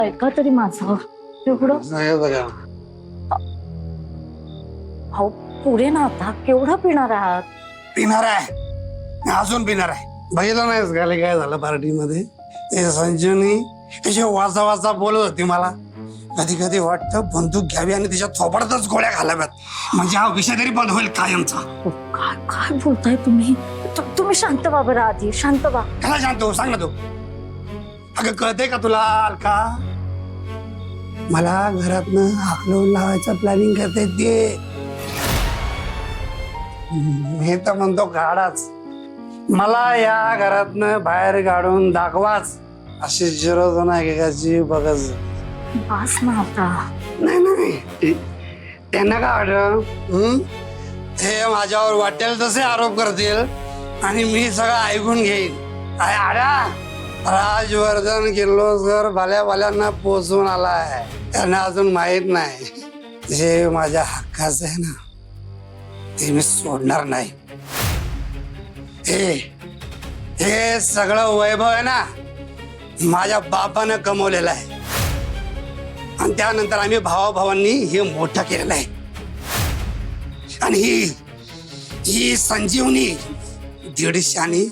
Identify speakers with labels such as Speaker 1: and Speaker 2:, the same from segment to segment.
Speaker 1: ऐका तरी माझं एवढं
Speaker 2: नाही बघा
Speaker 1: अहो पुरे ना आता केवढं पिणार आहात?
Speaker 2: पिणार आहे, अजून पिणार आहे. बघितलं नाहीस गाले काय झालं पार्टीमध्ये? ते संजीवनी अशी वाचा वाचा बोलत होती मला. कधी कधी वाटतं बंदूक घ्यावी आणि तिच्या थोबाडातच गोळ्या घालाव्यात, म्हणजे हा विषय तरी बंद होईल कायमचा.
Speaker 1: काय काय बोलताय तुम्ही? तुम्ही शांत व्हा बरं आधी, शांत व्हा.
Speaker 2: काय सांगतो सांग ना तू. अगं कळतंय का तुला अलका? मला घरातनं हाकलून लावायचं प्लॅनिंग करते ते. मी तर म्हणतो काढाच, मला या घरातनं बाहेर काढून दाखवाच. अशी जिरोजन एकेकाची बघच.
Speaker 1: बस ना आता.
Speaker 2: नाही नाही, त्यांना काय वाटलं हे माझ्यावर वाटेल तसे आरोप करतील आणि मी सगळं ऐकून घेईन. आडा राजवर्धन किर्लोस्कर भल्या भल्यांना पोचून आलाय. त्यांना अजून माहित नाही जे माझ्या हक्काचं आहे ना ते मी सोडणार नाही. हे सगळं वैभव आहे ना माझ्या बापानं कमवलेलं आहे आणि त्यानंतर आम्ही भावाभावांनी हे मोठं केलेलं आहे. आणि ही संजीवनी 150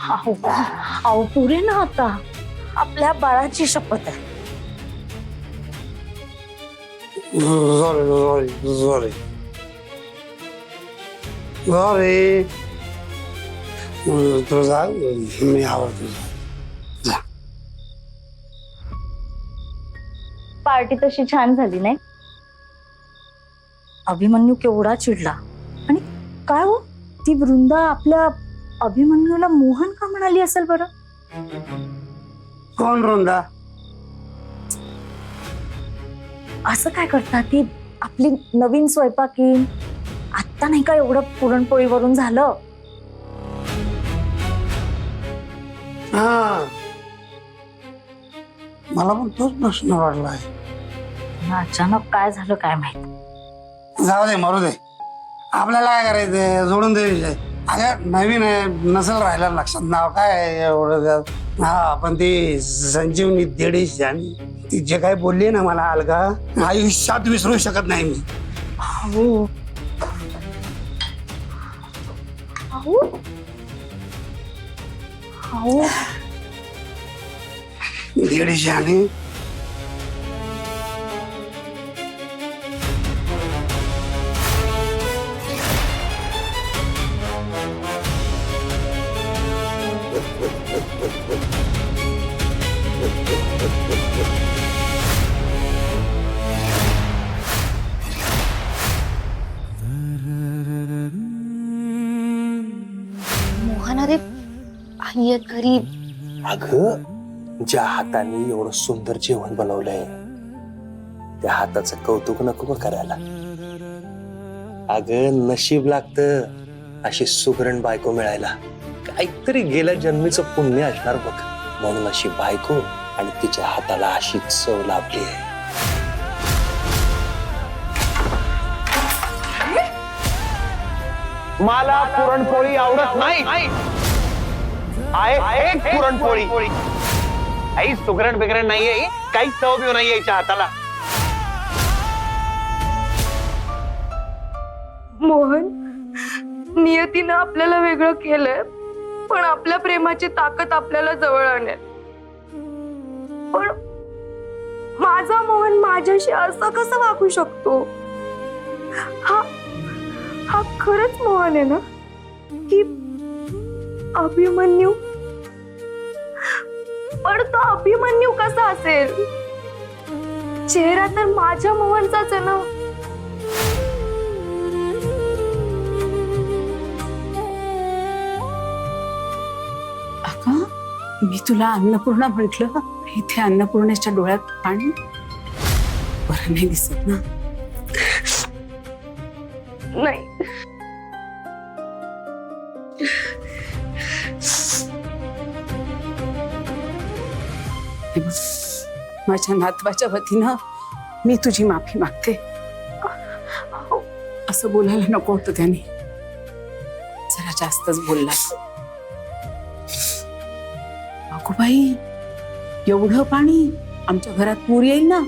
Speaker 1: अहो पुरे ना आता, आपल्या बाळाची शपथ आहे.
Speaker 2: सॉरी तुझा मी आवडतो.
Speaker 1: पार्टी तशी छान झाली नाही? अभिमन्यू केवढा चिडला. आणि काय हो, ती वृंदा आपल्या अभिमन्यूला मोहन का म्हणाली असेल बरं?
Speaker 2: कोण वृंदा?
Speaker 1: असं काय करतात? ती आपली नवीन स्वयंपाकीन. आत्ता नाही का एवढं पुरणपोळीवरून झालं?
Speaker 2: हा, मला पण तोच प्रश्न वाटलाय.
Speaker 1: अचानक काय झालं काय माहित.
Speaker 2: जाऊ दे, मरू दे, आपल्याला काय करायचंय, जोडून दे विषय. अगं नवीन आहे, नसेल राहिलं लक्षात. नाव काय आहे एवढं त्यात? हा, पण ती संजीवनी 150 ती जे काही बोलली ना मला अलका, आयुष्यात विसरू शकत नाही मी.
Speaker 1: अहो अहो अहो
Speaker 2: 150
Speaker 3: मोहन, अरे आई आहेत घरी.
Speaker 4: अगं, ज्या हाताने एवढं सुंदर जेवण बनवलंय त्या हाताचं कौतुक नको का करायला? अगं नशीब लागतं अशी सुगरण बायको मिळायला. काहीतरी गेल्या जन्मीचं पुण्य असणार बघ, म्हणून अशी बायको आणि तिच्या हाताला अशी चव लाभली आहे. मला पुरणपोळी आवडत नाही. आहे एक पुरणपोळी. काही सुगरण बिगरण नाहीये, काही चव बिव नाहीये हिच्या हाताला.
Speaker 5: मोहन, नियतीनं आपल्याला वेगळं केलंय, पण आपल्या प्रेमाची ताकद आपल्याला जवळ आणेल. पण माझा मोहन माझ्याशी असं कसं वागू शकतो? हा खरंच मोहन आहे ना की अभिमन्यू? पण तो अभिमन्यू कसा असेल? चेहरा तर माझ्या मोहनचाच आहे ना.
Speaker 6: मी तुला अन्नपूर्णा म्हटलं, इथे अन्नपूर्णेच्या डोळ्यात पाणी. बरं नाही दिसत ना?
Speaker 5: नाही,
Speaker 6: माझ्या नातवाच्या वतीनं मी तुझी माफी मागते. असं बोलायला नको होतं त्याने, जरा जास्तच बोलला. अगो बाई, एवढं पाणी आमच्या घरात पूर येईल ना.